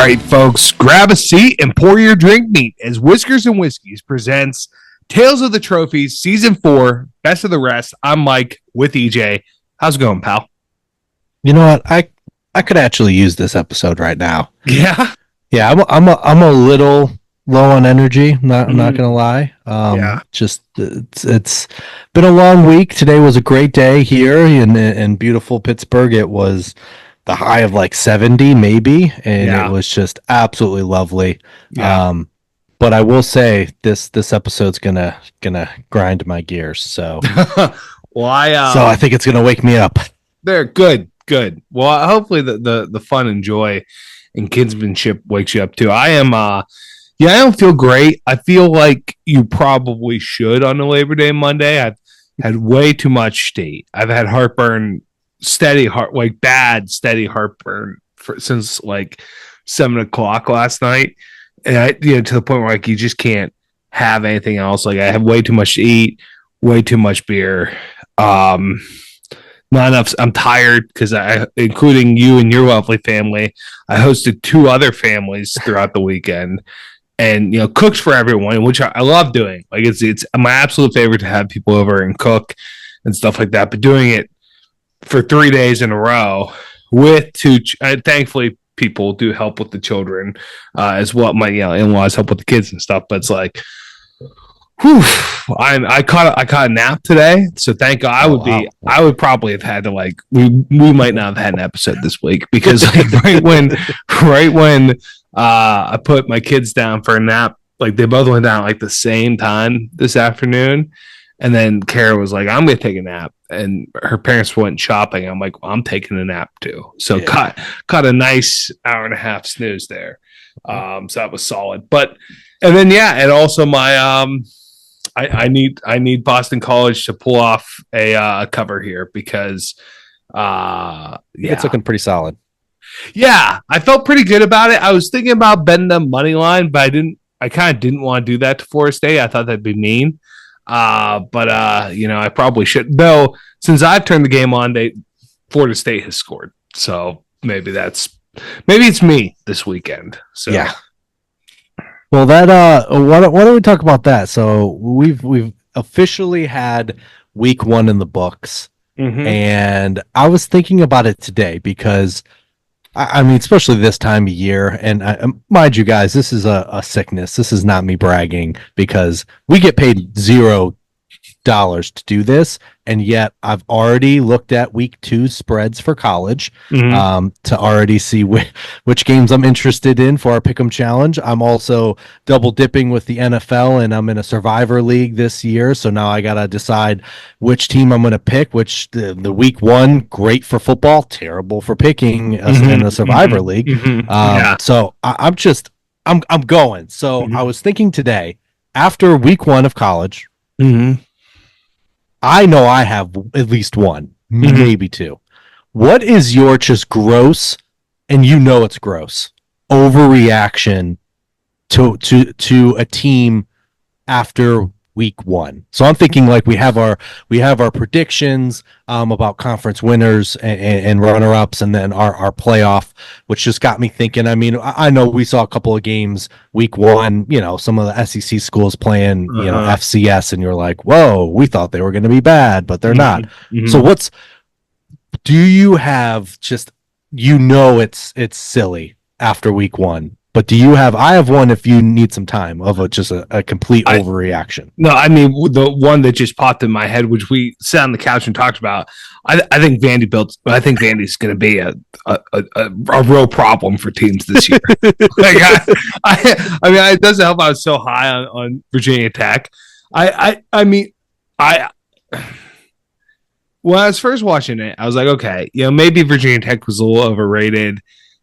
right, folks, grab a seat and pour your drink neat as Whiskers and Whiskeys presents Tales of the Trophies, Season 4, Best of the Rest. I'm Mike with EJ. How's it going, pal? You know what? I could actually use this episode right now. Yeah? Yeah, I'm a little low on energy, I'm not gonna lie. Just it's been a long week. Today was a great day here in beautiful Pittsburgh. It was the high of like 70 maybe, and it was just absolutely lovely. But I will say this episode's gonna grind my gears, so I think it's gonna wake me up. They're good. Well, hopefully the fun and joy and kidsmanship wakes you up too. I don't feel great. I feel like you probably should on a Labor Day Monday. I've had way too much state. I've had heartburn, steady heartburn since like 7:00 last night, and to the point where like you just can't have anything else. Like I have way too much to eat, way too much beer. Not enough. I'm tired because including you and your lovely family, I hosted 2 other families throughout the weekend, and cooked for everyone, which I love doing. Like it's my absolute favorite to have people over and cook and stuff like that. But doing it for 3 days in a row with 2, thankfully people do help with the children as well. My in-laws help with the kids and stuff. But it's like, whew, I caught a nap today, so thank God. I would probably have had to we might not have had an episode this week because right when I put my kids down for a nap, like they both went down like the same time this afternoon, and then Kara was like, "I'm gonna take a nap," and her parents went shopping. I'm like, well, "I'm taking a nap too," so caught a nice hour and a half snooze there. So that was solid. And then also my I need Boston College to pull off a cover here because it's looking pretty solid. Yeah, I felt pretty good about it. I was thinking about betting the money line, but I kind of didn't want to do that to Florida State. I thought that'd be mean. But I probably should. Though since I've turned the game on, Florida State has scored. So maybe it's me this weekend. So yeah. Well, that why don't we talk about that? So we've officially had week 1 in the books, and I was thinking about it today because I mean, especially this time of year, and mind you guys, this is a sickness. This is not me bragging because we get paid $0 to do this, and yet I've already looked at week 2 spreads for college to already see which games I'm interested in for our Pick'em Challenge. I'm also double dipping with the NFL, and I'm in a Survivor League this year, so now I gotta decide which team I'm gonna pick. Which the week 1 great for football, terrible for picking in the Survivor League. So I'm going. So I was thinking today after week 1 of college. I know I have at least 1, maybe 2. What is your just gross, and it's gross, overreaction to a team after week 1? So I'm thinking like we have our predictions about conference winners and runner-ups, and then our playoff, which just got me thinking. I mean, I know we saw a couple of games week 1, some of the SEC schools playing FCS, and you're like, whoa, we thought they were going to be bad, but they're not. So do you have just it's silly after week 1? But I have one if you need some time of just a complete overreaction. No, I mean, the one that just popped in my head, which we sat on the couch and talked about, I think Vandy's going to be a real problem for teams this year. I mean, it doesn't help I was so high on Virginia Tech. When I was first watching it, I was like, okay, maybe Virginia Tech was a little overrated.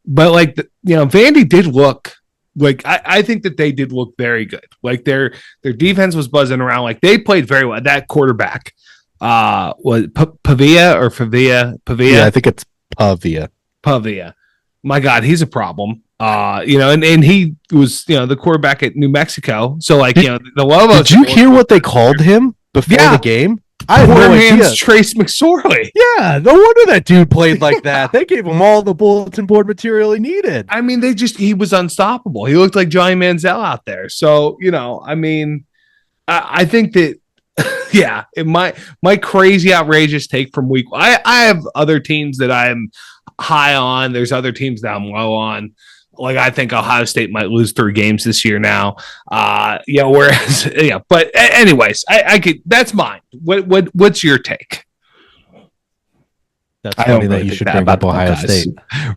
But Vandy did look like I think that they did look very good. Like their defense was buzzing around. Like they played very well. That quarterback was Pavia or Pavia? Yeah, I think it's Pavia. Pavia. My God, he's a problem. And he was the quarterback at New Mexico. So the Lobos. Did you hear what they called him before the game? I had no idea. Trace McSorley. Yeah, no wonder that dude played like that. They gave him all the bulletin board material he needed. I mean, he was unstoppable. He looked like Johnny Manziel out there. So, I mean, I think that, yeah, my crazy, outrageous take from week. I have other teams that I'm high on. There's other teams that I'm low on. Like, I think Ohio State might lose 3 games this year now. Whereas, yeah, but anyways, I could, that's mine. What's your take? That's funny that you should bring up Ohio State.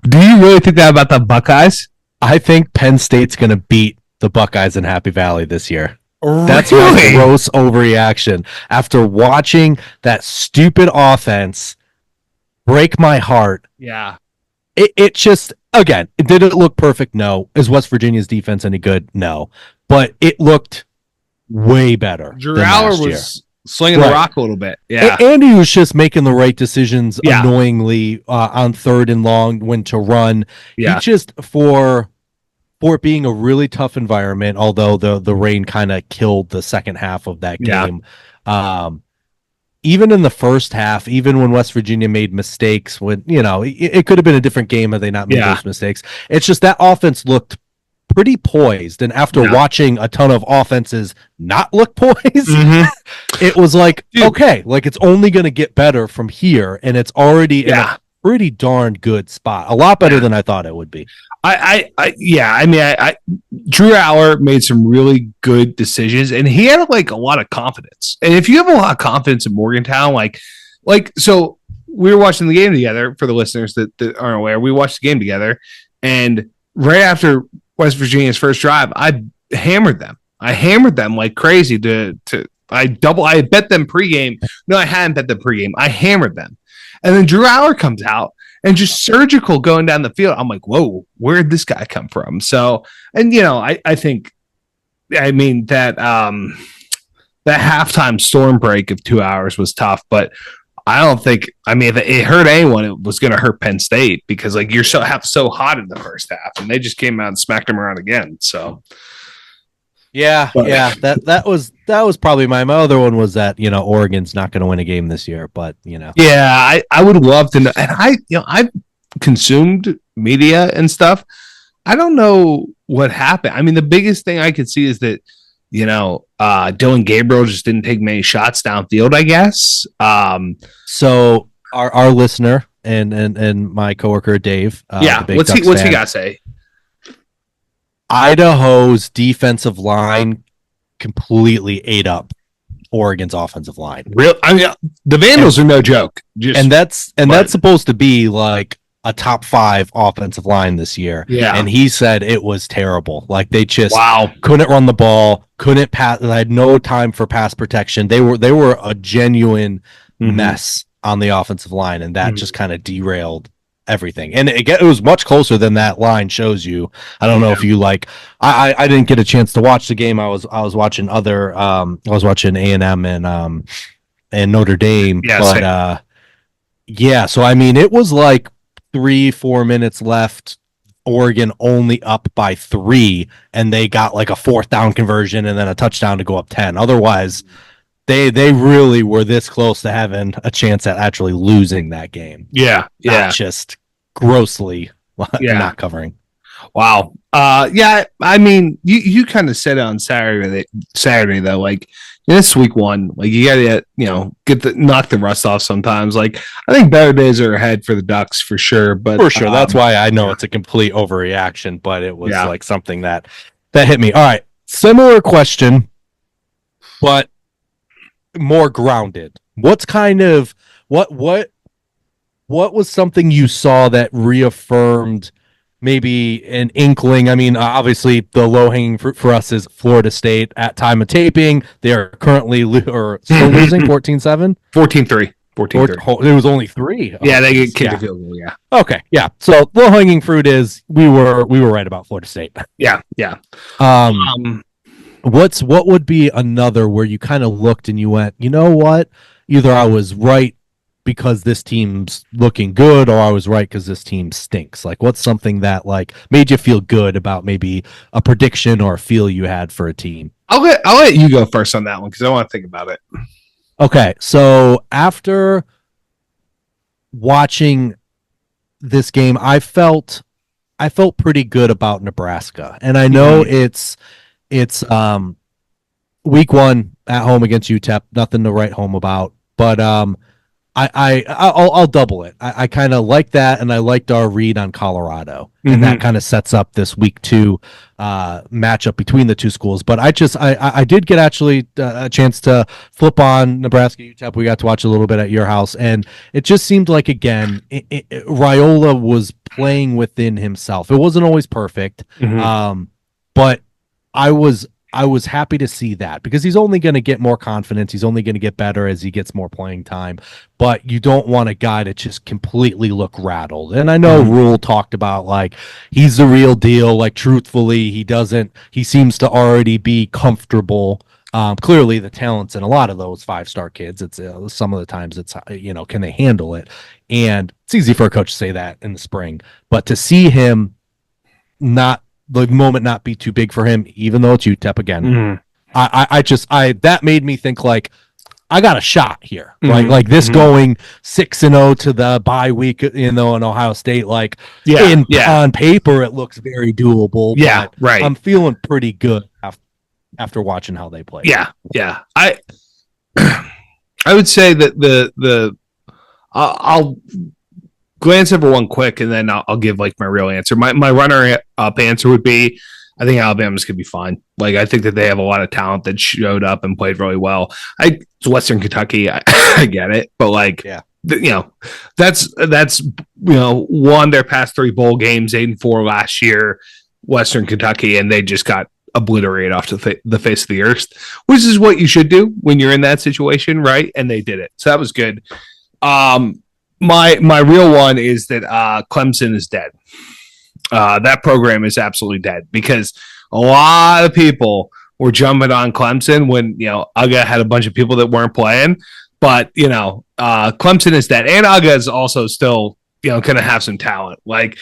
Do you really think that about the Buckeyes? I think Penn State's going to beat the Buckeyes in Happy Valley this year. Really? That's my gross overreaction. After watching that stupid offense break my heart. Yeah. It just, again, did it look perfect? No. Is West Virginia's defense any good? No. But it looked way better. Drew Aller was slinging the rock a little bit. Yeah. And he was just making the right decisions annoyingly on 3rd and long when to run. Yeah. He just, for it being a really tough environment, although the rain kind of killed the second half of that game. Even in the first half, even when West Virginia made mistakes, when it could have been a different game had they not made those mistakes. It's just that offense looked pretty poised, and after watching a ton of offenses not look poised, it was like, okay, like it's only going to get better from here, and it's already in a pretty darn good spot. A lot better than I thought it would be. Drew Aller made some really good decisions, and he had like a lot of confidence. And if you have a lot of confidence in Morgantown, so we were watching the game together. For the listeners that aren't aware, we watched the game together, and right after West Virginia's first drive, I hammered them. Like crazy. I bet them pregame. No, I hadn't bet them pregame. I hammered them, and then Drew Aller comes out and just surgical going down the field. I'm like, whoa, where did this guy come from? So, and I think, I mean that halftime storm break of 2 hours was tough, but I don't think, if it hurt anyone, it was going to hurt Penn State, because like you're so hot in the first half, and they just came out and smacked them around again. So. That was probably my other one was that Oregon's not going to win a game this year, but I would love to know, and I've consumed media and stuff. I don't know what happened. I mean, the biggest thing I could see is that Dylan Gabriel just didn't take many shots downfield, I guess. So our listener and my coworker Dave, what's he got to say? Idaho's defensive line completely ate up Oregon's offensive line. Real, the Vandals are no joke. That's supposed to be like a top 5 offensive line this year. Yeah, and he said it was terrible. Like they just couldn't run the ball, couldn't pass. They had no time for pass protection. They were a genuine mess on the offensive line, and that just kind of derailed everything. And it was much closer than that line shows you. I don't know if you I didn't get a chance to watch the game. I was watching other I was watching A&M and Notre Dame. So I mean it was like 3-4 minutes left, Oregon only up by 3, and they got like a 4th down conversion and then a touchdown to go up 10. Otherwise they really were this close to having a chance at actually losing that game. Not just grossly not covering. Wow. I mean, you kind of said it on Saturday though, like this week 1, like you gotta knock the rust off sometimes. Like I think better days are ahead for the Ducks for sure. But for sure, that's why I know it's a complete overreaction, but it was like something that hit me. All right, similar question, but more grounded. What's kind of what was something you saw that reaffirmed maybe an inkling? I mean, obviously the low-hanging fruit for us is Florida State at time of taping. They are currently still losing 14-7? 14-3. 14-3. It was only 3. Yeah, they get kicked a field goal, yeah. Okay, yeah. So low-hanging fruit is we were right about Florida State. Yeah. What would be another where you kind of looked and you went, you know what? Either I was right because this team's looking good, or I was right because this team stinks. Like, what's something that like made you feel good about maybe a prediction or a feel you had for a team? I'll let you go first on that one because I want to think about it. Okay, so after watching this game, I felt pretty good about Nebraska, and I know it's week one at home against UTEP, nothing to write home about, but I'll double it. I kind of like that, and I liked our read on Colorado, and that kind of sets up this week two matchup between the two schools. But I did get actually a chance to flip on Nebraska UTEP. We got to watch a little bit at your house, and it just seemed like again Raiola was playing within himself. It wasn't always perfect, but I was happy to see that because he's only going to get more confidence. He's only going to get better as he gets more playing time. But you don't want a guy to just completely look rattled. And I know Rule talked about like he's the real deal. Like truthfully, he seems to already be comfortable. Clearly, the talent's in a lot of those 5-star kids. It's some of the times it's can they handle it? And it's easy for a coach to say that in the spring, but to see him the moment not be too big for him, even though it's UTEP again. I that made me think like I got a shot here, right? Like this going 6-0 to the bye week, in Ohio State. Like on paper, it looks very doable. Yeah, right. I'm feeling pretty good after watching how they play. Yeah. I would say that I'll glance over one quick, and then I'll give like my real answer. My runner-up answer would be, I think Alabama's going to be fine. Like I think that they have a lot of talent that showed up and played really well. It's Western Kentucky. I get it, but like that's won their past 3 bowl games, 8-4 last year. Western Kentucky, and they just got obliterated off the face of the earth, which is what you should do when you're in that situation, right? And they did it, so that was good. My real one is that Clemson is dead. That program is absolutely dead because a lot of people were jumping on Clemson when Uga had a bunch of people that weren't playing. But Clemson is dead, and Uga is also still going to have some talent. Like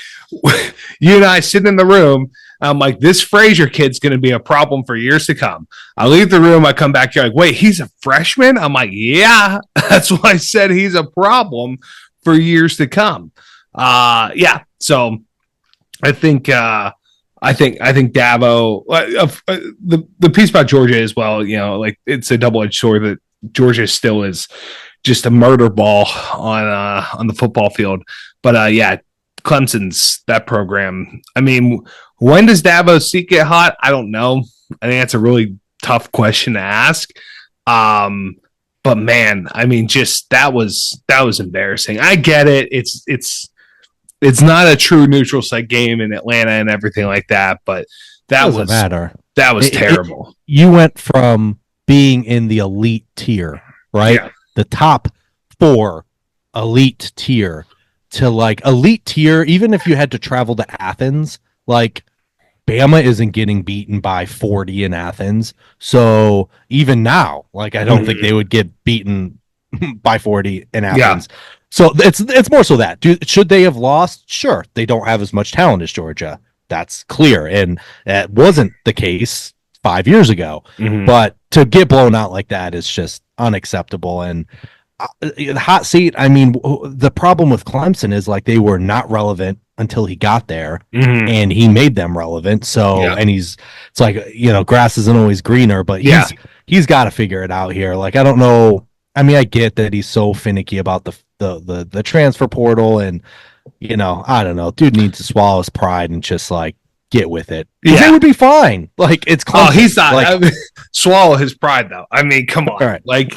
you and I sitting in the room, I'm like, this Frazier kid's going to be a problem for years to come. I leave the room, I come back, you're like, wait, he's a freshman? I'm like, yeah, that's why I said he's a problem for years to come. So I think Dabo, the piece about Georgia as well, like it's a double-edged sword that Georgia still is just a murder ball on the football field. But Clemson's that program. I mean, when does Dabo's seat get hot? I don't know. I think that's a really tough question to ask. But man, I mean, just that was embarrassing. I get it. It's not a true neutral site game in Atlanta and everything like that, but that was terrible. You went from being in the elite tier, right? Yeah. The top 4 elite tier to like elite tier. Even if you had to travel to Athens, like Bama isn't getting beaten by 40 in Athens. So even now, like I don't think they would get beaten by 40 in Athens. Yeah. So it's more so that should they have lost? Sure, they don't have as much talent as Georgia. That's clear, and that wasn't the case 5 years ago. But to get blown out like that is just unacceptable. And the hot seat. I mean, the problem with Clemson is like they were not relevant until he got there, and he made them relevant. So, and it's like grass isn't always greener, but he's got to figure it out here. Like I don't know. I mean, I get that he's so finicky about the transfer portal, and I don't know. Dude needs to swallow his pride and just like get with it. It would be fine. Like it's Clemson. Oh, he's not. Like, swallow his pride though. I mean, come on. Right. Like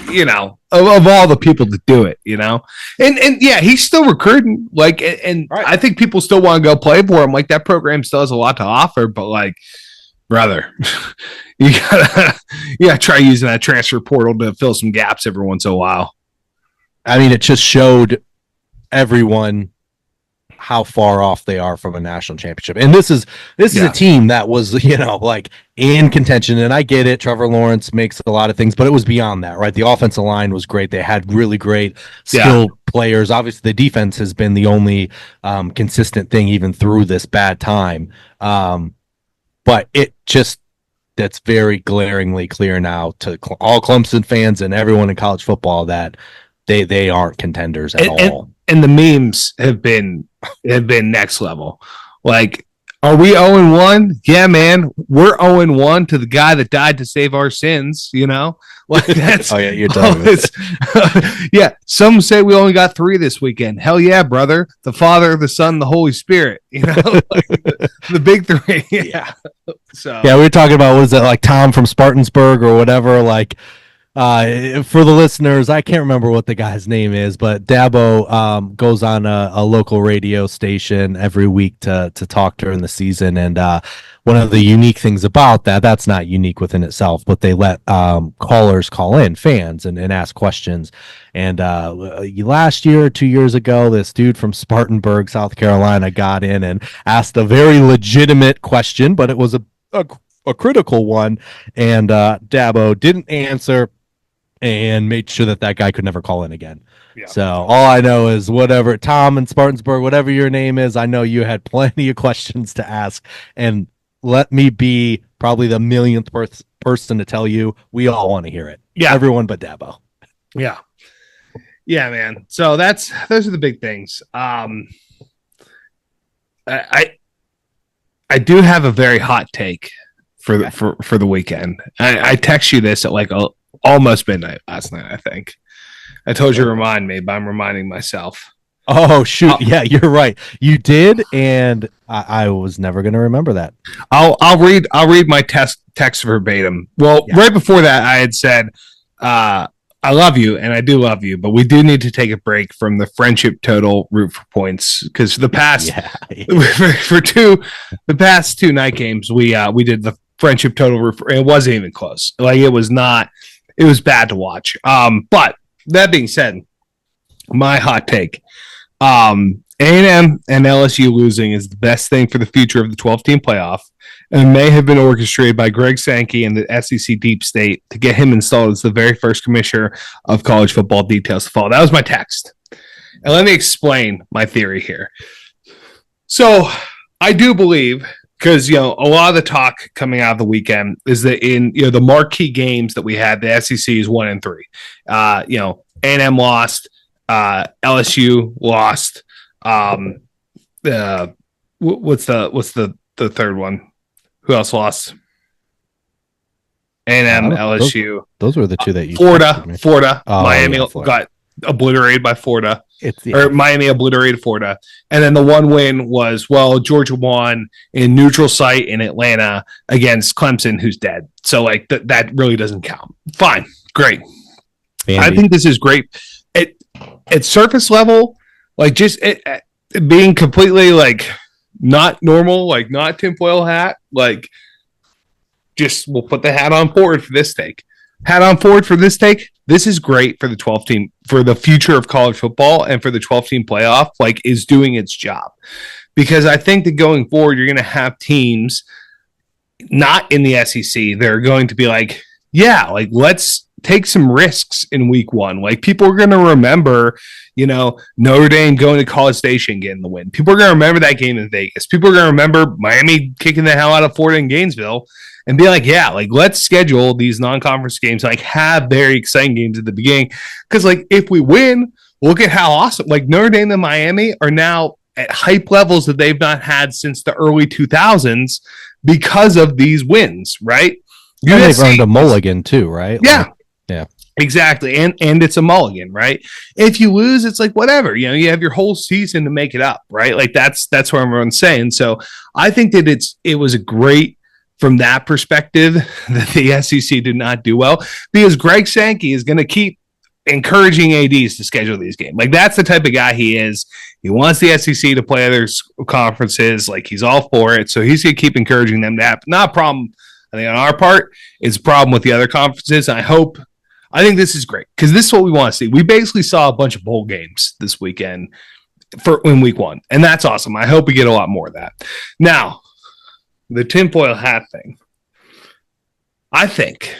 of all the people to do it, and he's still recruiting. Like, and right. I think people still want to go play for him. Like that program still has a lot to offer, but like, brother, you gotta try using that transfer portal to fill some gaps every once in a while. I mean, it just showed everyone how far off they are from a national championship. And this is a team that was, like in contention. And I get it. Trevor Lawrence makes a lot of things, but it was beyond that, right? The offensive line was great. They had really great skilled players. Obviously the defense has been the only consistent thing even through this bad time. But it just, that's very glaringly clear now to all Clemson fans and everyone in college football that they aren't contenders at all. And the memes have been next level. Like, are we 0-1? Yeah, man, we're 0-1 to the guy that died to save our sins. Like that's oh yeah, you're done. Yeah, some say we only got 3 this weekend. Hell yeah, brother! The Father, the Son, the Holy Spirit. Like the big 3. Yeah. So yeah, we were talking about, was it like Tom from Spartansburg or whatever? Like, for the listeners, I can't remember what the guy's name is, but Dabo goes on a local radio station every week to talk during the season. And one of the unique things about that's not unique within itself, but they let callers call in, fans, and ask questions. And last year, 2 years ago, this dude from Spartanburg, South Carolina, got in and asked a very legitimate question, but it was a critical one. And Dabo didn't answer and made sure that guy could never call in again. Yeah. So all I know is, whatever, Tom in Spartansburg, whatever your name is, I know you had plenty of questions to ask, and let me be probably the millionth person to tell you, we all want to hear it. Yeah. Everyone but Dabo. Yeah. Yeah, man. So those are the big things. I do have a very hot take for the weekend. I text you this at like almost midnight last night, I think. I told you to remind me, but I'm reminding myself. Oh, shoot. Yeah, you're right. You did, and I was never going to remember that. I'll read my text verbatim. Well, yeah. Right before that, I had said, I love you, and I do love you, but we do need to take a break from the friendship total root for points, because the past the past 2 night games, we did the friendship total root for, it wasn't even close. Like, it was bad to watch. But that being said, my hot take, A&M and LSU losing is the best thing for the future of the 12-team playoff, and may have been orchestrated by Greg Sankey and the SEC deep state to get him installed as the very first commissioner of college football. Details to follow. That was my text. And let me explain my theory here. So I do believe, because a lot of the talk coming out of the weekend is that in the marquee games that we had, the SEC is 1-3. A&M lost, LSU lost. What's the third one? Who else lost? A&M, LSU. Those were the 2 that you. Florida. Miami got obliterated by Florida. Miami obliterated Florida. And then the one win was, Georgia won in neutral site in Atlanta against Clemson, who's dead. So, like, that really doesn't count. Fine. Great. Andy. I think this is great. At surface level, like, just being completely, like, not normal, like, not tinfoil hat, like, just we'll put the hat on forward for this take. This is great for the 12 team, for the future of college football, and for the 12-team playoff, like, is doing its job. Because I think that going forward, you're going to have teams not in the SEC. They're going to be like, yeah, like, let's take some risks in week 1. Like, people are going to remember, Notre Dame going to College Station getting the win. People are going to remember that game in Vegas. People are going to remember Miami kicking the hell out of Florida in Gainesville. And be like, yeah, like, let's schedule these non-conference games, like, have very exciting games at the beginning. Because, like, if we win, look at how awesome. Like, Notre Dame and Miami are now at hype levels that they've not had since the early 2000s because of these wins, right? And they've earned a mulligan too, right? Yeah. Yeah. Exactly. And it's a mulligan, right? If you lose, it's like, whatever, you have your whole season to make it up, right? Like, that's what everyone's saying. So I think that it was a great, from that perspective, that the SEC did not do well, because Greg Sankey is going to keep encouraging ADs to schedule these games. Like, that's the type of guy he is. He wants the SEC to play other conferences. Like, he's all for it. So he's going to keep encouraging them to have. Not a problem, I think, on our part. It's a problem with the other conferences. I think this is great, because this is what we want to see. We basically saw a bunch of bowl games this weekend in week 1, and that's awesome. I hope we get a lot more of that. Now, the tinfoil hat thing. I think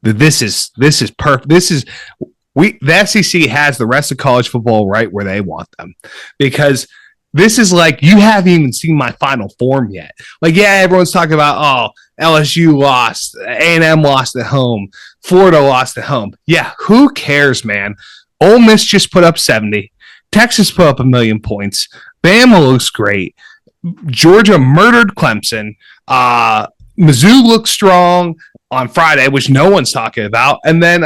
that this is perfect. The SEC has the rest of college football right where they want them, because This is like, you haven't even seen my final form yet. Like, yeah, everyone's talking about, LSU lost, A&M lost at home, Florida lost at home. Yeah, who cares, man? Ole Miss just put up 70. Texas put up 1,000,000 points. Bama looks great. Georgia murdered Clemson. Mizzou looks strong on Friday, which no one's talking about. And then,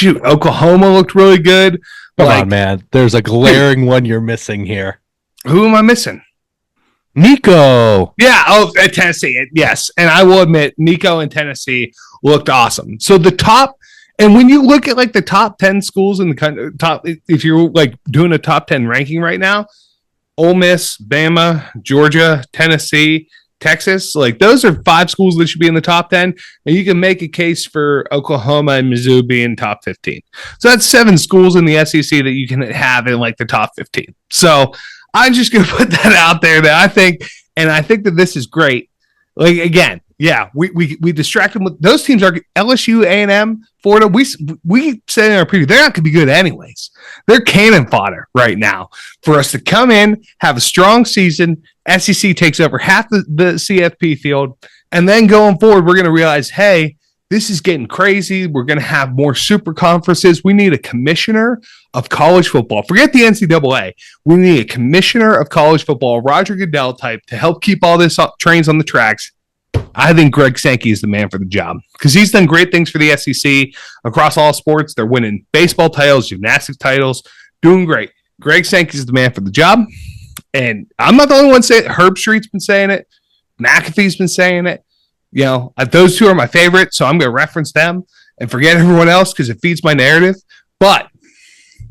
Oklahoma looked really good. Come on, man. There's a glaring one you're missing here. Who am I missing? Nico. Yeah, at Tennessee. Yes. And I will admit, Nico and Tennessee looked awesome. So the top, and when you look at like the top 10 schools in the country, if you're like doing a top 10 ranking right now, Ole Miss, Bama, Georgia, Tennessee, Texas, like those are 5 schools that should be in the top 10, and you can make a case for Oklahoma and Mizzou being top 15. So that's 7 schools in the SEC that you can have in like the top 15. So I'm just going to put that out there that I think that this is great. Like, again, yeah, we distract them with those teams. Are LSU, A&M, Florida. We said in our preview, they're not going to be good anyways. They're cannon fodder right now for us to come in, have a strong season. SEC takes over half the CFP field, and then going forward, we're going to realize, hey, this is getting crazy. We're going to have more super conferences. We need a commissioner of college football. Forget the NCAA. We need a commissioner of college football, Roger Goodell type, to help keep all this trains on the tracks. I think Greg Sankey is the man for the job because he's done great things for the SEC across all sports. They're winning baseball titles, gymnastics titles, doing great. Greg Sankey is the man for the job. And I'm not the only one saying it. Herb Street's been saying it. McAfee's been saying it. You know, those two are my favorite, so I'm going to reference them and forget everyone else because it feeds my narrative. But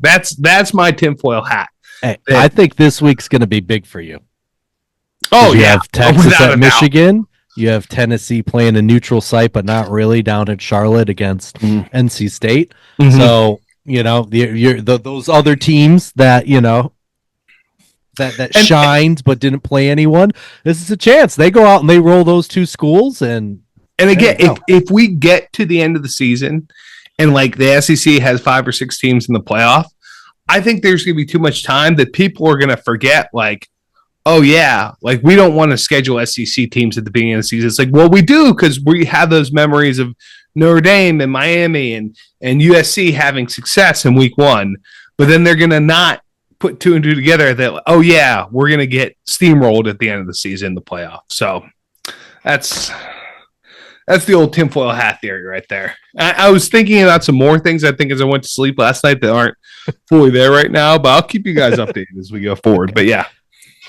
that's my tinfoil hat. Hey, I think this week's going to be big for you. Oh, you yeah. have Texas at Michigan. You have Tennessee playing a neutral site, but not really, down in Charlotte against NC State. Mm-hmm. So, you know, those other teams that, you know, that shined but didn't play anyone, this is a chance. They go out and they roll those 2 schools. And again, if we get to the end of the season and like the SEC has 5 or 6 teams in the playoff, I think there's going to be too much time that people are going to forget, like, oh, yeah, like we don't want to schedule SEC teams at the beginning of the season. It's like, well, we do because we have those memories of Notre Dame and Miami and USC having success in week 1. But then they're going to not put 2 and 2 together that, oh, yeah, we're going to get steamrolled at the end of the season in the playoff. So that's the old tinfoil hat theory right there. I was thinking about some more things, I think, as I went to sleep last night that aren't fully there right now, but I'll keep you guys updated as we go forward. But, yeah.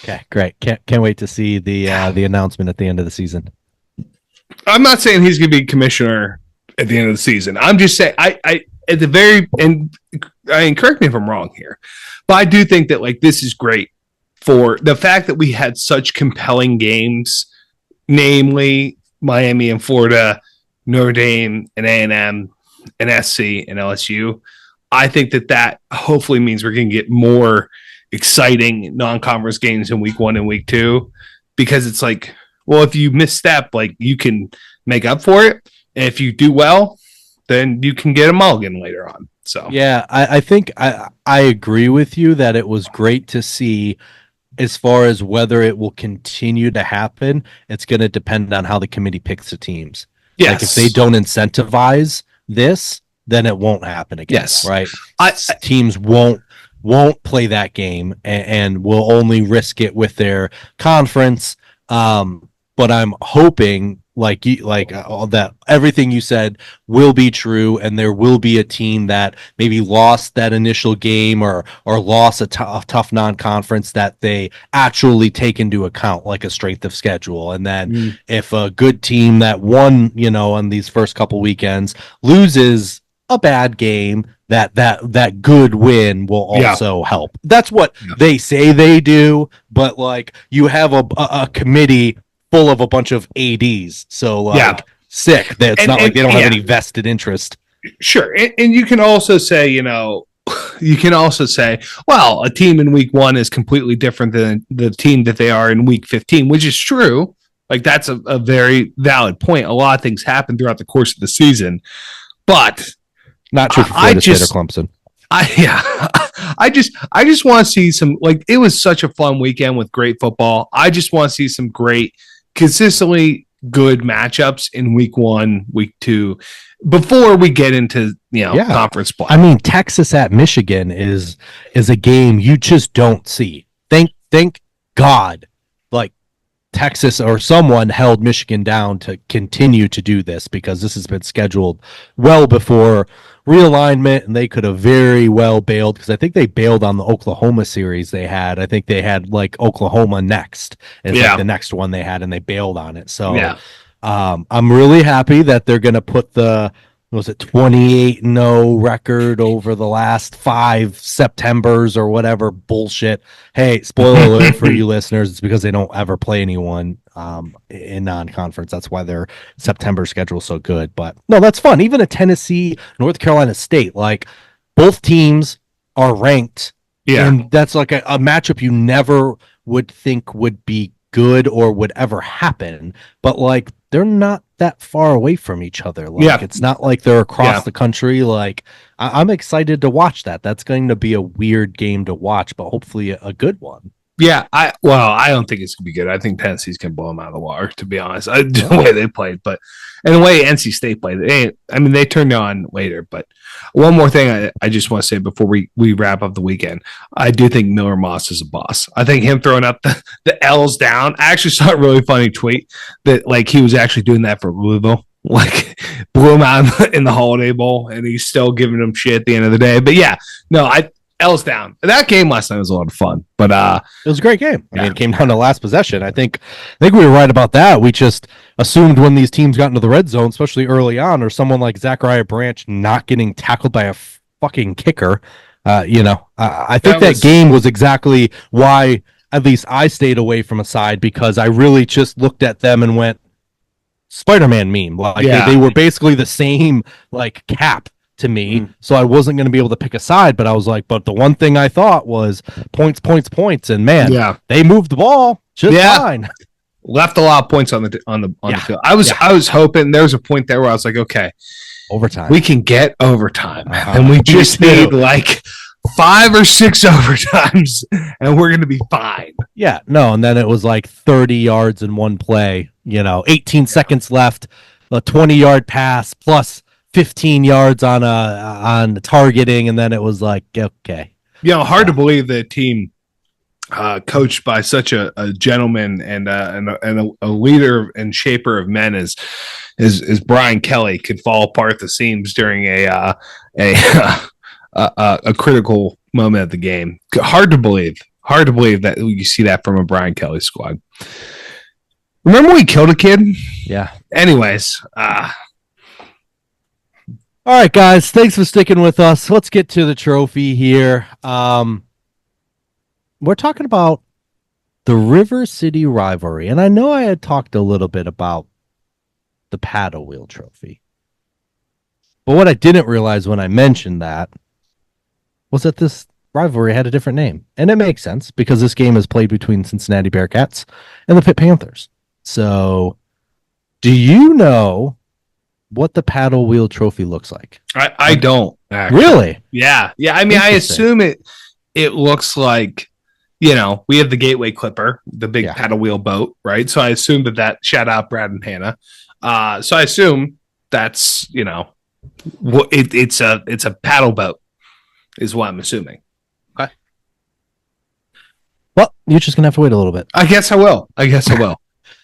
Okay, great. Can't wait to see the announcement at the end of the season. I'm not saying he's going to be commissioner at the end of the season. I'm just saying I at the very end. Correct me if I'm wrong here, but I do think that like this is great for the fact that we had such compelling games, namely Miami and Florida, Notre Dame and A&M and SC and LSU. I think that hopefully means we're going to get more exciting non-conference games in week 1 and week 2, because it's like, well, if you misstep, like you can make up for it. And if you do well, then you can get a mulligan later on. So, yeah, I think I agree with you that it was great to see. As far as whether it will continue to happen, it's going to depend on how the committee picks the teams. Yes. Like if they don't incentivize this, then it won't happen again. Yes. Right. Teams won't play that game and will only risk it with their conference. But I'm hoping that everything you said will be true, and there will be a team that maybe lost that initial game or lost a tough non-conference that they actually take into account, like a strength of schedule. And then if a good team that won, you know, on these first couple weekends loses a bad game, that good win will also help. That's what they say they do, but like you have a committee full of a bunch of ADs, so like sick. It's not like they don't have any vested interest. Sure, and you can also say, you know, well, a team in week 1 is completely different than the team that they are in week 15, which is true. Like that's a very valid point. A lot of things happen throughout the course of the season, but not true for Florida State or Clemson. I just want to see some, like, it was such a fun weekend with great football. I just want to see some great, consistently good matchups in week 1, week 2, before we get into conference play. I mean, Texas at Michigan is a game you just don't see. Thank God, like, Texas or someone held Michigan down to continue to do this, because this has been scheduled well before realignment, and they could have very well bailed, because I think they bailed on the Oklahoma series they had. I think they had like Oklahoma next, and like the next one they had, and they bailed on it. So I'm really happy that they're going to put the 28-0 record over the last 5 Septembers or whatever bullshit. Hey, spoiler alert for you listeners, it's because they don't ever play anyone in non-conference. That's why their September schedule is so good. But no, that's fun. Even a Tennessee, North Carolina State, like, both teams are ranked. Yeah. And that's like a matchup you never would think would be good or would ever happen. But like, they're not that far away from each other. Like, it's not like they're across the country. Like, I'm excited to watch that. That's going to be a weird game to watch, but hopefully a good one. Yeah, I don't think it's gonna be good. I think Tennessee's gonna blow them out of the water, to be honest. The way they played, but and the way NC State played, they turned on later. But one more thing I just want to say before we wrap up the weekend, I do think Miller Moss is a boss. I think him throwing up the L's down. I actually saw a really funny tweet that, like, he was actually doing that for Louisville. Like, blew him out in the Holiday Bowl, and he's still giving him shit at the end of the day. But yeah, no, L's down. That game last night was a lot of fun, but it was a great game. I mean, it came down to last possession. I think we were right about that. We just assumed when these teams got into the red zone, especially early on, or someone like Zachariah Branch not getting tackled by a fucking kicker. I think that game was exactly why at least I stayed away from a side, because I really just looked at them and went, Spider-Man meme. Like, they were basically the same, like, cap to me, so I wasn't going to be able to pick a side, but I was like, but the one thing I thought was points, and man, they moved the ball just fine. Left a lot of points on the field. I was hoping there was a point there where I was like, okay, overtime. We can get overtime, and we just need like 5 or 6 overtimes, and we're going to be fine. Yeah, no, and then it was like 30 yards in one play. 18 seconds left, a 20-yard pass plus 15 yards on targeting, and then it was like, okay. Hard to believe the team coached by such a gentleman and a leader and shaper of men as Brian Kelly could fall apart at the seams during a critical moment of the game. Hard to believe that you see that from a Brian Kelly squad. Remember we killed a kid? Yeah. Anyways, all right, guys, thanks for sticking with us. Let's get to the trophy here. We're talking about the River City Rivalry, and I know I had talked a little bit about the paddle wheel trophy. But what I didn't realize when I mentioned that was that this rivalry had a different name. And it makes sense, because this game is played between Cincinnati Bearcats and the Pitt Panthers. So, do you know what the paddle wheel trophy looks like? I don't actually. Really? Yeah. I mean, I assume it looks like, we have the Gateway Clipper, the big paddle wheel boat, right? So I assume that shout out Brad and Hannah. So I assume that's it's a paddle boat is what I'm assuming. Okay. Well, you're just gonna have to wait a little bit. I guess I will.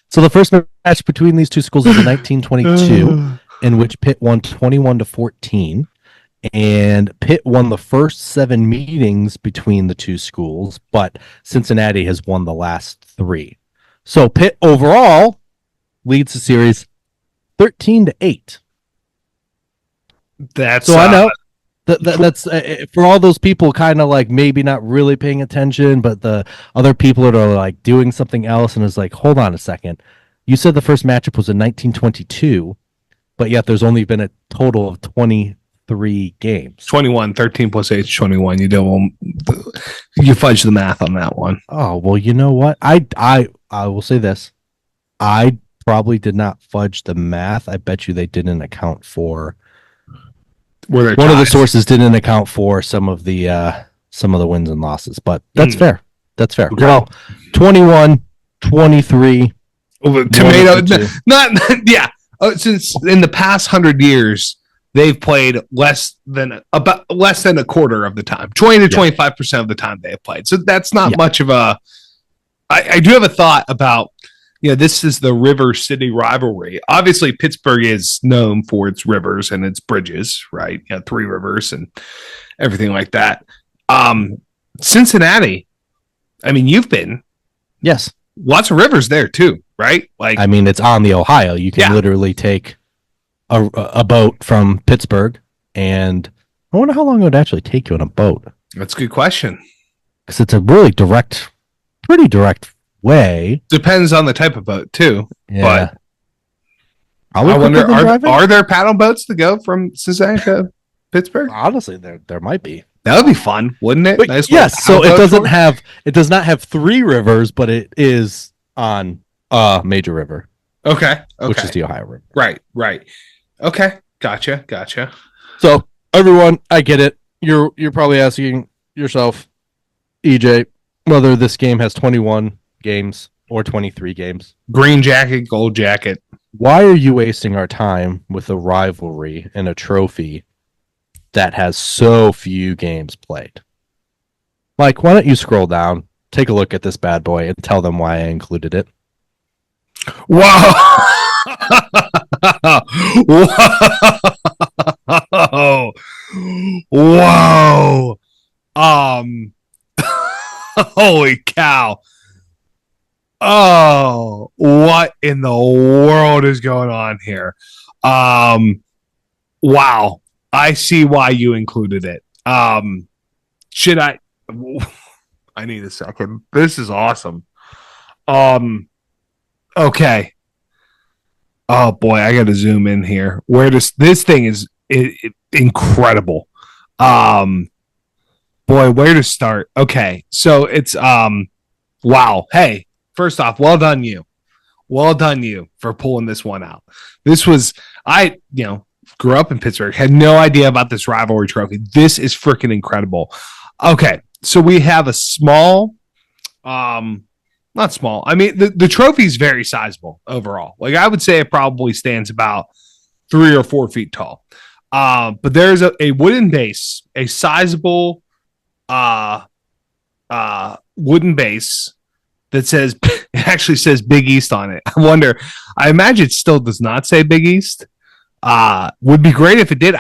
So the first match between these two schools was in 1922. In which Pitt won 21-14, and Pitt won the first 7 meetings between the two schools, but Cincinnati has won the last 3. So Pitt overall leads the series 13-8. That's so I know that's for all those people kind of like maybe not really paying attention, but the other people that are like doing something else, and is like, hold on a second, you said the first matchup was in 1922. But yet there's only been a total of 23 games. 21, 13 plus 8 is 21. You fudge the math on that one. Oh, well, you know what? I will say this. I probably did not fudge the math. I bet you they didn't account for... One of the sources didn't account for some of the some of the wins and losses, but that's fair. That's fair. Okay. Well, 21, 23. Tomato, not yeah. Since in the past 100 years, they've played less than a quarter of the time, 20 to 25% of the time they have played. So that's not much of a. I do have a thought about. This is the River City Rivalry. Obviously, Pittsburgh is known for its rivers and its bridges, right? Three rivers and everything like that. Cincinnati, I mean, you've been. Yes. Lots of rivers there, too, right? Like, I mean, it's on the Ohio. You can literally take a boat from Pittsburgh, and I wonder how long it would actually take you on a boat. That's a good question. Because it's a really pretty direct way. Depends on the type of boat too. Yeah. But I wonder, are there paddle boats that go from Cincinnati to Pittsburgh? Honestly, there might be. That would be fun, wouldn't it? But nice. Yes. So it does not have three rivers, but it is on a major river. Okay. Which is the Ohio River. Right. Okay. Gotcha. So everyone, I get it. You're probably asking yourself, EJ, whether this game has 21 games or 23 games. Green jacket, gold jacket. Why are you wasting our time with a rivalry and a trophy that has so few games played? Mike, why don't you scroll down, take a look at this bad boy, and tell them why I included it? Whoa! Whoa! Holy cow! Oh, what in the world is going on here? Wow. I see why you included it. Should I need a second. This is awesome. Okay. Oh boy, I got to zoom in here. Where does this thing is incredible. Boy, where to start? Okay. So it's wow. Hey, first off, well done you for pulling this one out. This was, grew up in Pittsburgh, had no idea about this rivalry trophy. This is freaking incredible. Okay, so we have a small, not small. I mean, the trophy is very sizable overall. Like I would say it probably stands about 3 or 4 feet tall. But there's a wooden base, a sizable wooden base that says, it actually says Big East on it. I imagine it still does not say Big East. Would be great if it did.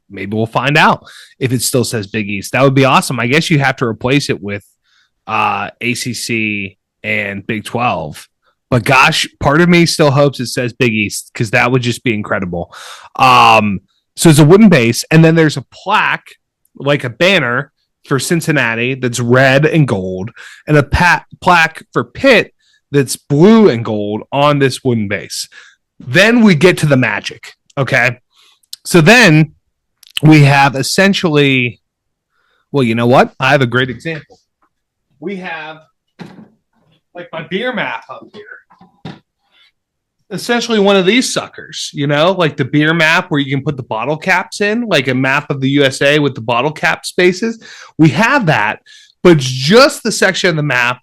Maybe we'll find out if it still says Big East. That would be awesome. I guess you have to replace it with ACC and Big 12. But gosh, part of me still hopes it says Big East because that would just be incredible. So it's a wooden base, and then there's a plaque, like a banner, for Cincinnati that's red and gold, and a plaque for Pitt that's blue and gold on this wooden base. Then we get to the magic. Okay. So then we have essentially, well, you know what? I have a great example. We have like my beer map up here. Essentially one of these suckers, like the beer map where you can put the bottle caps in, like a map of the USA with the bottle cap spaces. We have that, but it's just the section of the map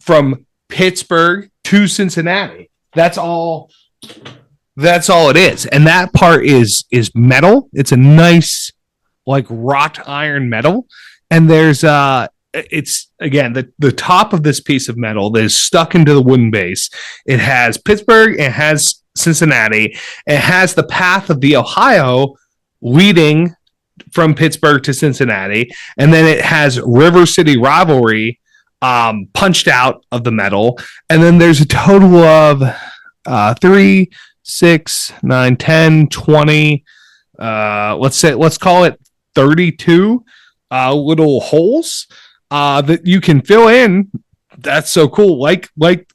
from Pittsburgh to Cincinnati. That's all it is. And that part is metal. It's a nice, like wrought iron metal. And there's it's again the top of this piece of metal that is stuck into the wooden base. It has Pittsburgh, it has Cincinnati, it has the path of the Ohio leading from Pittsburgh to Cincinnati, and then it has River City Rivalry punched out of the metal, and then there's a total of 3, 6, 9, 10, 20, let's call it 32 little holes that you can fill in. That's so cool. Like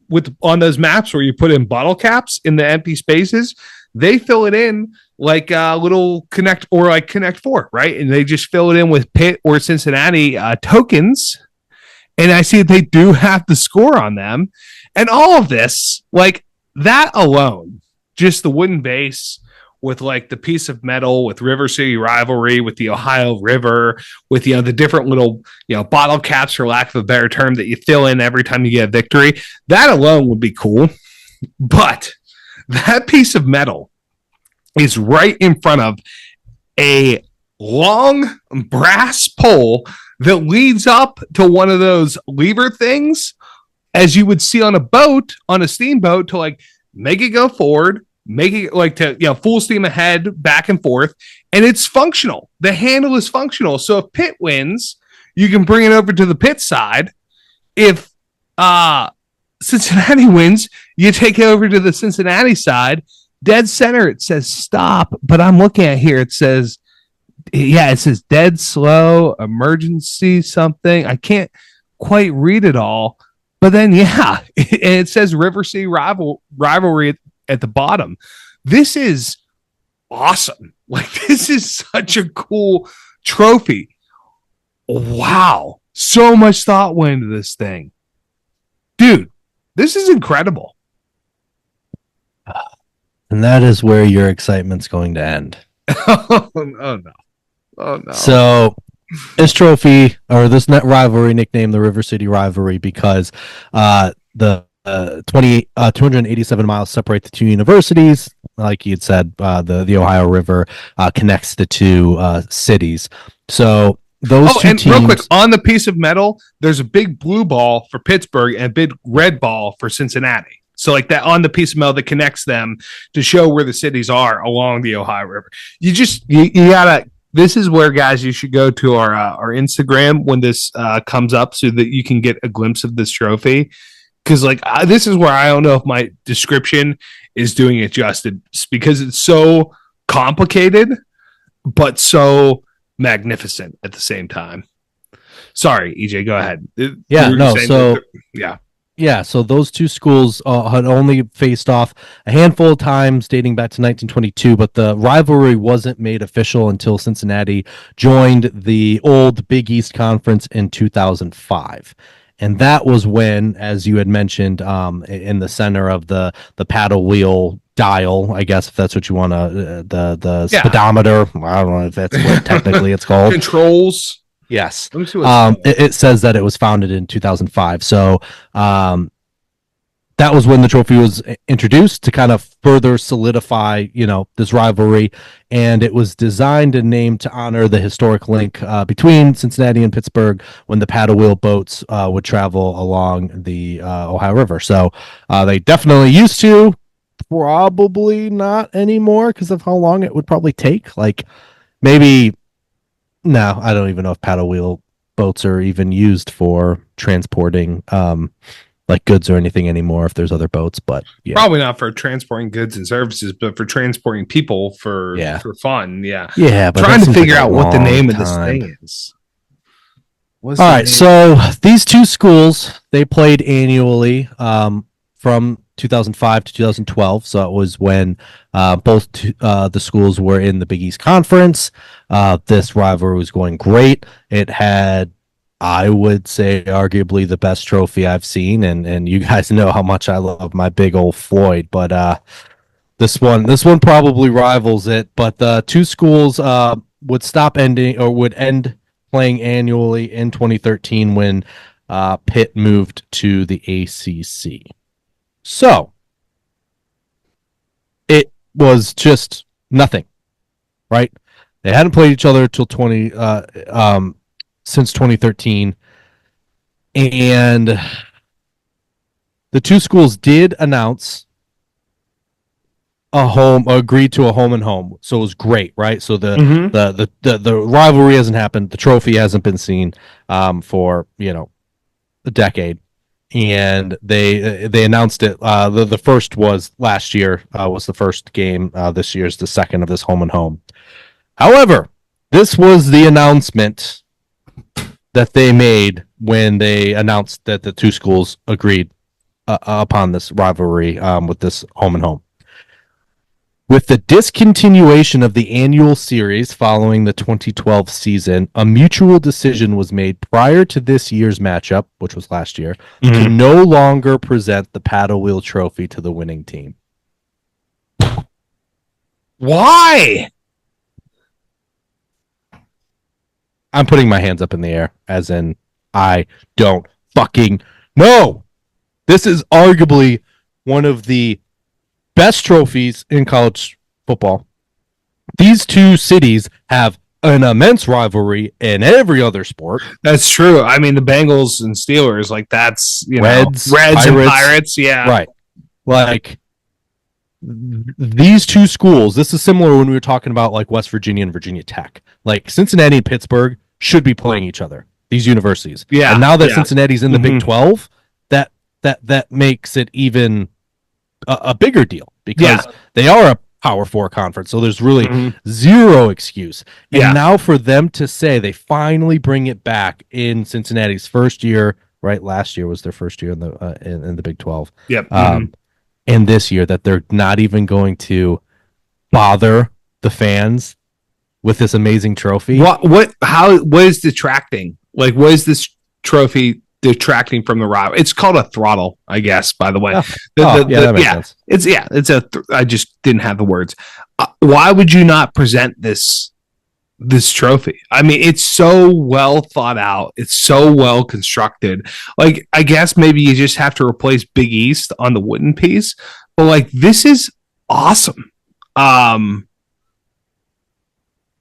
with on those maps where you put in bottle caps in the empty spaces, they fill it in like a little Connect 4, right? And they just fill it in with Pitt or Cincinnati tokens. And I see that they do have the score on them. And all of this, like that alone, just the wooden base with like the piece of metal, with River City Rivalry, with the Ohio River, with the different little bottle caps, for lack of a better term, that you fill in every time you get a victory. That alone would be cool. But that piece of metal is right in front of a long brass pole that leads up to one of those lever things, as you would see on a boat, on a steamboat, to like make it go forward, make it like to full steam ahead, back and forth, and it's functional. The handle is functional, so if Pitt wins, you can bring it over to the Pitt side. If Cincinnati wins, you take it over to the Cincinnati side. Dead center, it says stop, but I'm looking at here, it says dead slow, emergency something. I can't quite read it all, but then and it says River City Rivalry at the bottom. This is awesome. Like, this is such a cool trophy. Wow. So much thought went into this thing. Dude, this is incredible. And that is where your excitement's going to end. Oh no. So this trophy, or this net rivalry, nicknamed the River City Rivalry because the 287 miles separate the two universities. Like you had said, the Ohio River connects the two cities. So those two teams. Real quick, on the piece of metal, there's a big blue ball for Pittsburgh and a big red ball for Cincinnati. So like that on the piece of metal that connects them to show where the cities are along the Ohio River. You gotta. This is where, guys, you should go to our Instagram when this comes up so that you can get a glimpse of this trophy. Because this is where I don't know if my description is doing it justice, because it's so complicated but so magnificent at the same time. Sorry, EJ, go ahead. So those two schools had only faced off a handful of times dating back to 1922, but the rivalry wasn't made official until Cincinnati joined the old Big East Conference in 2005. And that was when, as you had mentioned, in the center of the paddle wheel dial, I guess, if that's what you want to, the speedometer, I don't know if that's what technically it's called. Controls. Yes. It says that it was founded in 2005. So that was when the trophy was introduced to kind of further solidify, this rivalry. And it was designed and named to honor the historic link between Cincinnati and Pittsburgh when the paddle wheel boats would travel along the Ohio River. So they definitely used to, probably not anymore because of how long it would probably take. Like maybe... No, I don't even know if paddle wheel boats are even used for transporting like goods or anything anymore, if there's other boats, but yeah. Probably not for transporting goods and services, but for transporting people for fun. Yeah. Yeah. But trying to figure out what the name of this thing is. All right. So these two schools, they played annually from 2005 to 2012. So it was when both the schools were in the Big East Conference. This rivalry was going great. It had, I would say, arguably the best trophy I've seen. And you guys know how much I love my big old Floyd, but this one probably rivals it. But the two schools would end playing annually in 2013 when Pitt moved to the ACC. So it was just nothing, right? They hadn't played each other till since 2013, and the two schools did announce agreed to a home and home. So it was great, right? So the rivalry hasn't happened, the trophy hasn't been seen for a decade. And they announced it. The first was last year, was the first game. This year's the second of this home and home. However, this was the announcement that they made when they announced that the two schools agreed upon this rivalry with this home and home. With the discontinuation of the annual series following the 2012 season, a mutual decision was made prior to this year's matchup, which was last year, to no longer present the paddle wheel trophy to the winning team. Why? I'm putting my hands up in the air, as in I don't fucking know. This is arguably one of the best trophies in college football. These two cities have an immense rivalry in every other sport. That's true. I mean, the Bengals and Steelers, like that's Reds and Pirates, yeah, right. Like these two schools. This is similar when we were talking about like West Virginia and Virginia Tech. Like Cincinnati and Pittsburgh should be playing each other. These universities, yeah. And now that Cincinnati's in the Big 12, that makes it even a bigger deal because they are a Power 4 conference, so there's really zero excuse. And now for them to say they finally bring it back in Cincinnati's first year, right? Last year was their first year in the Big 12. Yep. And this year that they're not even going to bother the fans with this amazing trophy. What is detracting? Like, what is this trophy detracting from the rival? It's called a throttle, I guess, by the way. That makes sense. I just didn't have the words. Why would you not present this trophy? I mean, it's so well thought out. It's so well constructed. Like, I guess maybe you just have to replace Big East on the wooden piece. But like, this is awesome. I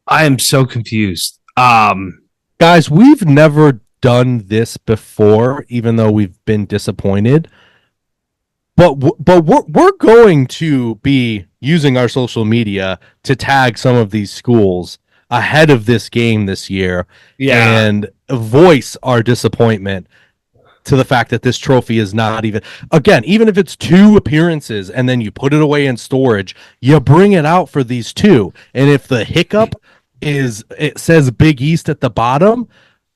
am so confused. Guys, we've never done this before, even though we've been disappointed. But we're going to be using our social media to tag some of these schools ahead of this game this year, and voice our disappointment to the fact that this trophy is not even if it's 2 appearances and then you put it away in storage, you bring it out for these 2. And if the hiccup is it says Big East at the bottom,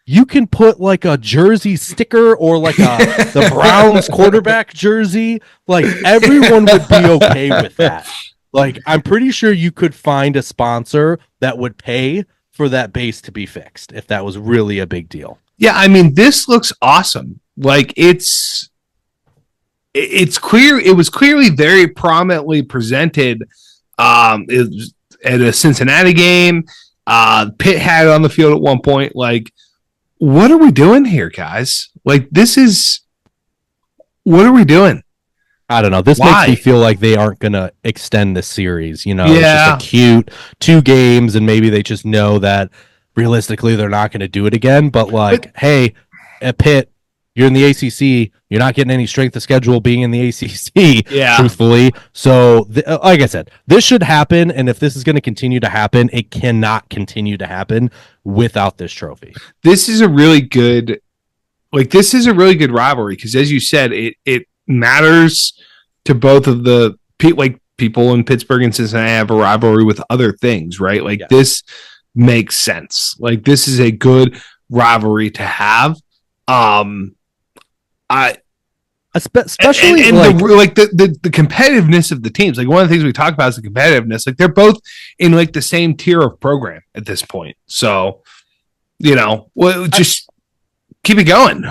you can put like a jersey sticker or like the Browns quarterback jersey. Like everyone would be okay with that. Like I'm pretty sure you could find a sponsor that would pay for that base to be fixed if that was really a big deal. Yeah, I mean, this looks awesome. Like it's clear. It was clearly very prominently presented at a Cincinnati game. Pitt had it on the field at one point. Like, what are we doing here, guys? Like, what are we doing? I don't know. This makes me feel like they aren't going to extend the series. It's just a cute 2 games, and maybe they just know that realistically they're not going to do it again. But hey, at Pitt, you're in the ACC. You're not getting any strength of schedule being in the ACC, truthfully. So, like I said, this should happen, and if this is going to continue to happen, it cannot continue to happen without this trophy. This is a really good rivalry because, as you said, it matters to both of the people in Pittsburgh and Cincinnati have a rivalry with other things, right? Like this makes sense. Like this is a good rivalry to have. Especially the competitiveness of the teams. Like one of the things we talk about is the competitiveness. Like they're both in like the same tier of program at this point. So, just keep it going.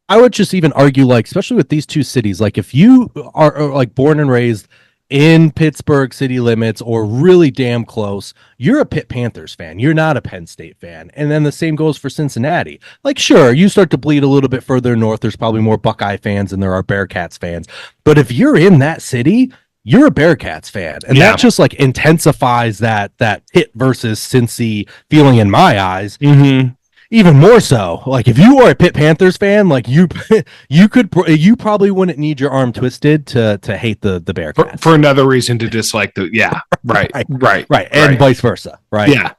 I would just even argue, like, especially with these 2 cities, like if you are like born and raised in Pittsburgh city limits or really damn close, you're a Pitt Panthers fan. You're not a Penn State fan. And then the same goes for Cincinnati. Like, sure, you start to bleed a little bit further north. There's probably more Buckeye fans than there are Bearcats fans. But if you're in that city, you're a Bearcats fan. And that just like intensifies that Pitt versus Cincy feeling in my eyes. Even more so. Like if you are a Pitt Panthers fan, like you probably wouldn't need your arm twisted to hate the Bearcats for another reason to dislike right. And vice versa, right?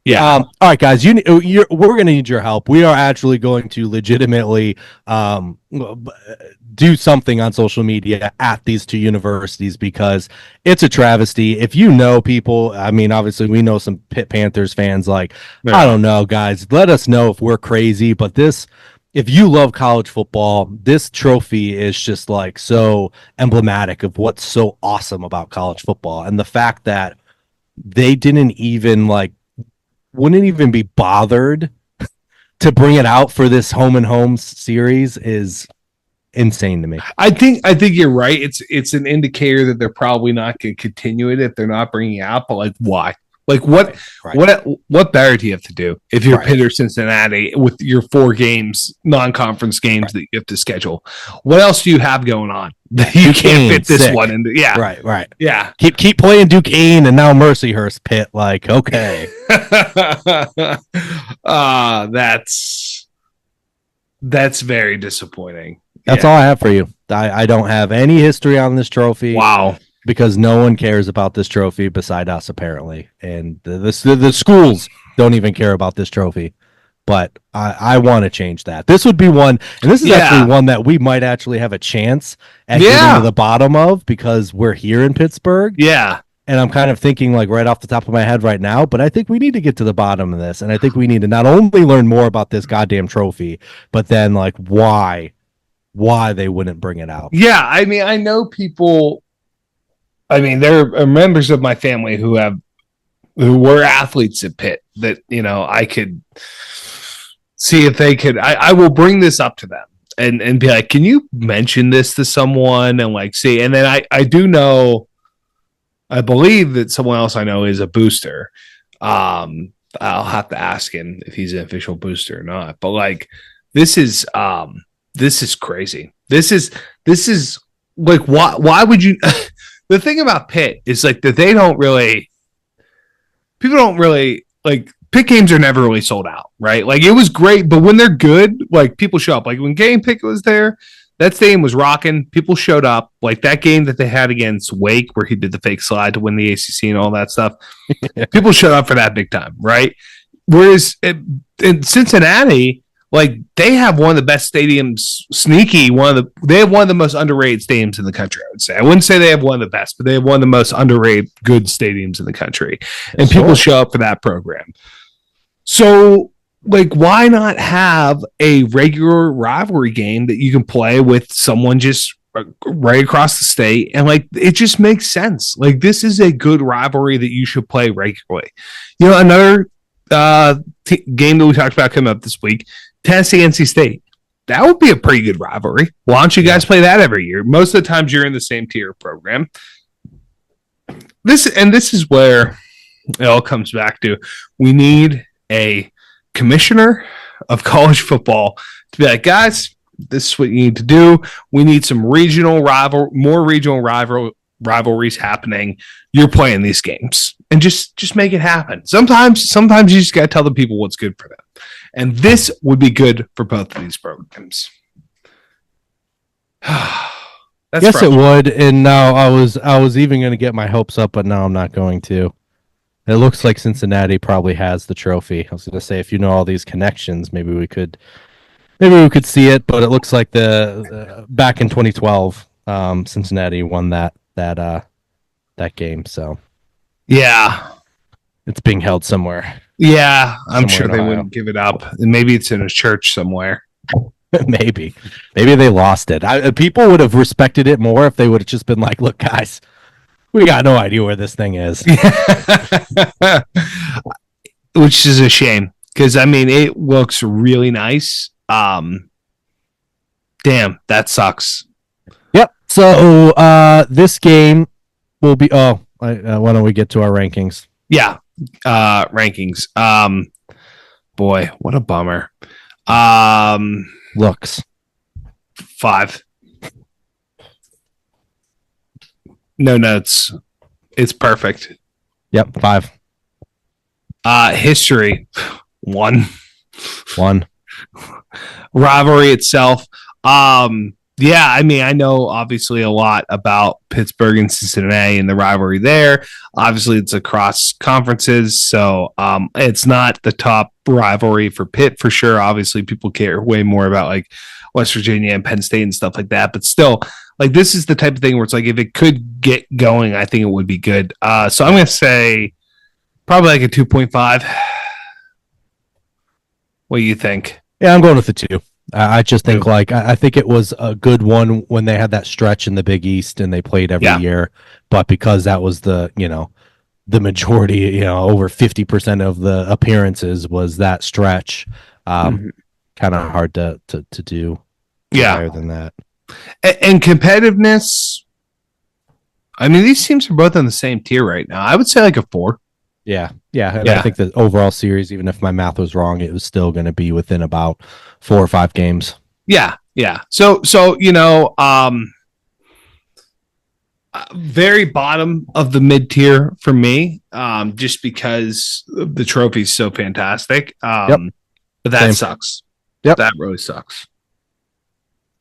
Yeah. All right, guys, we're going to need your help. We are actually going to legitimately do something on social media at these 2 universities because it's a travesty. If you know people, I mean, obviously we know some Pitt Panthers fans. Like, I don't know, guys, let us know if we're crazy. But if you love college football, this trophy is just like so emblematic of what's so awesome about college football, and the fact that they wouldn't even be bothered to bring it out for this home and home series is insane to me. I think you're right. It's an indicator that they're probably not going to continue it if they're not bringing it out. But like, why? Like, what better do you have to do if you're Pitt or Cincinnati with your 4 games, non-conference games that you have to schedule? What else do you have going on that you can't fit this one into? Yeah, right. Yeah, keep playing Duquesne and now Mercyhurst, Pitt. Like, okay, that's very disappointing. That's all I have for you. I don't have any history on this trophy. Wow. Because no one cares about this trophy beside us, apparently. And the schools don't even care about this trophy. But I want to change that. This would be one, and this is actually one that we might actually have a chance at getting to the bottom of because we're here in Pittsburgh. Yeah. And I'm kind of thinking like right off the top of my head right now, but I think we need to get to the bottom of this. And I think we need to not only learn more about this goddamn trophy, but then like why they wouldn't bring it out. Yeah. I mean, I know people... I mean, there are members of my family who were athletes at Pitt that, you know, I could see if they could, I will bring this up to them and be like, can you mention this to someone and like, see, and then I do know, I believe that someone else I know is a booster. I'll have to ask him if he's an official booster or not, but like, this is crazy. This is like, why would you, the thing about Pitt is like that people don't really like Pitt games are never really sold out, right? Like it was great, but when they're good, like people show up. Like when Game Pitt was there, that stadium was rocking. People showed up. Like that game that they had against Wake, where he did the fake slide to win the ACC and all that stuff. People showed up for that big time, right? Whereas in Cincinnati, like they have one of the best stadiums, they have one of the most underrated stadiums in the country, I would say. I wouldn't say they have one of the best, but they have one of the most underrated good stadiums in the country. And people show up for that program. So like, why not have a regular rivalry game that you can play with someone just right across the state? And like, it just makes sense. Like this is a good rivalry that you should play regularly. You know, another game that we talked about coming up this week, Tennessee, NC State. That would be a pretty good rivalry. Why don't you guys play that every year? Most of the times you're in the same tier program. This is where it all comes back to. We need a commissioner of college football to be like, guys, this is what you need to do. We need some more regional rivalries happening. You're playing these games and just make it happen. Sometimes you just got to tell the people what's good for them. And this would be good for both of these programs. Yes, it would. And now I was even going to get my hopes up, but now I'm not going to. It looks like Cincinnati probably has the trophy. I was going to say, if you know all these connections, maybe we could see it. But it looks like the back in 2012, Cincinnati won that game. So yeah, it's being held somewhere. Yeah, I'm sure they wouldn't give it up. And maybe it's in a church somewhere. Maybe they lost it. People would have respected it more if they would have just been like, look, guys, we got no idea where this thing is. Which is a shame because, I mean, it looks really nice. Damn, that sucks. Yep. So this game will be... why don't we get to our rankings? Yeah. Rankings. Boy, what a bummer. Looks 5. No notes. It's perfect. Yep, 5. History 1. Rivalry itself. Yeah, I mean, I know obviously a lot about Pittsburgh and Cincinnati and the rivalry there. Obviously, it's across conferences, so it's not the top rivalry for Pitt for sure. Obviously, people care way more about like West Virginia and Penn State and stuff like that. But still, like this is the type of thing where it's like if it could get going, I think it would be good. So I'm going to say probably like a 2.5. What do you think? Yeah, I'm going with the 2. I just think I think it was a good one when they had that stretch in the Big East and they played every year, but because that was the majority, over 50% of the appearances was that stretch, kind of hard to do higher than that. And competitiveness. I mean, these teams are both on the same tier right now. I would say like a 4. Yeah. And I think the overall series, even if my math was wrong, it was still going to be within about 4 or 5 games. Yeah. So very bottom of the mid tier for me, just because the trophy's so fantastic. But that sucks. Yep, that really sucks.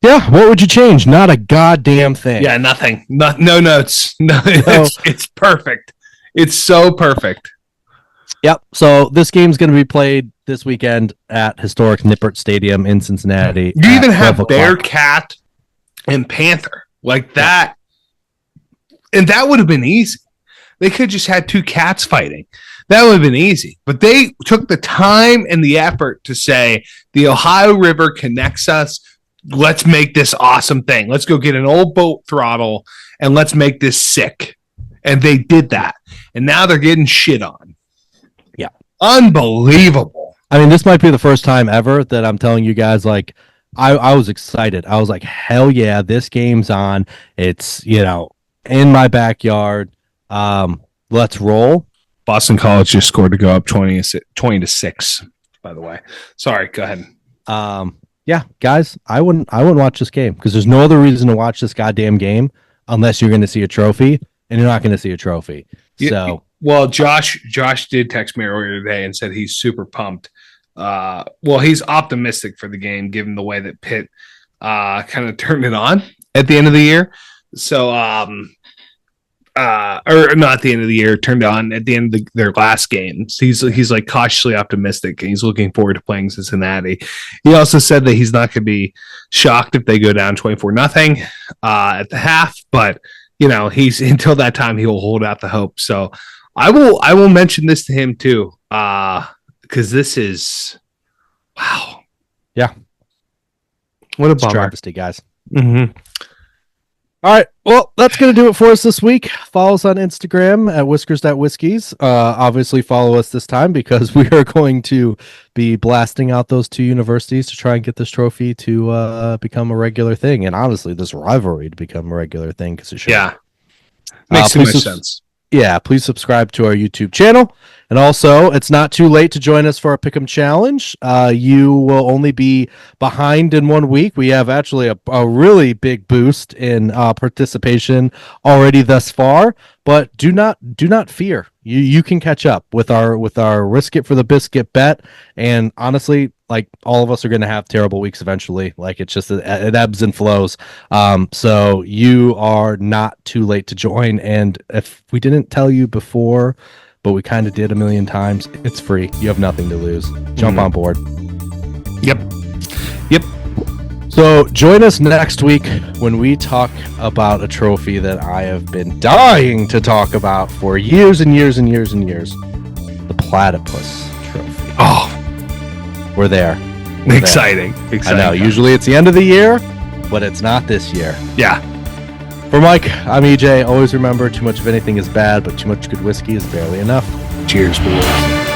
Yeah, what would you change? Not a goddamn thing. Yeah, nothing. No notes. No, it's perfect. It's so perfect. Yep. So this game's going to be played this weekend at historic Nippert Stadium in Cincinnati. You even have Bearcat and Panther like that, and that would have been easy. They could have just had 2 cats fighting. That would have been easy. But they took the time and the effort to say the Ohio River connects us. Let's make this awesome thing. Let's go get an old boat throttle and let's make this sick. And they did that. And now they're getting shit on. Yeah. Unbelievable. I mean, this might be the first time ever that I'm telling you guys, like, I was excited. I was like, hell yeah, this game's on. It's, in my backyard. Let's roll. Boston College just scored to go up 20-6, by the way. Sorry, go ahead. Yeah, guys, I wouldn't watch this game because there's no other reason to watch this goddamn game unless you're going to see a trophy, and you're not going to see a trophy. So, well, Josh did text me earlier today and said he's super pumped. He's optimistic for the game given the way that Pitt kind of turned it on at the end of the year. So, or not at the end of the year, turned on at the end of their last games. He's like cautiously optimistic, and he's looking forward to playing Cincinnati. He also said that he's not going to be shocked if they go down 24-0 at the half, but he's until that time he will hold out the hope. So I will mention this to him too, because this is wow. Yeah, what a bummer. Travesty, guys. Mm-hmm. All right. Well, that's going to do it for us this week. Follow us on Instagram at whiskers.whiskies. Obviously, follow us this time because we are going to be blasting out those 2 universities to try and get this trophy to become a regular thing. And honestly, this rivalry to become a regular thing because it should. Yeah. Makes too much sense. Yeah, please subscribe to our YouTube channel. And also, it's not too late to join us for our Pick'em Challenge. You will only be behind in 1 week. We have actually a really big boost in participation already thus far. But do not fear. You can catch up with our risk it for the biscuit bet. And honestly, like all of us are going to have terrible weeks eventually. Like it's just it ebbs and flows. So you are not too late to join. And if we didn't tell you before, but we kind of did a million times, it's free. You have nothing to lose. Jump on board. Yep. So join us next week when we talk about a trophy that I have been dying to talk about for years and years and years and years. The Platypus Trophy. Oh, we're there. Exciting. I know. Usually it's the end of the year, but it's not this year. Yeah. For Mike, I'm EJ. Always remember, too much of anything is bad, but too much good whiskey is barely enough. Cheers, boys.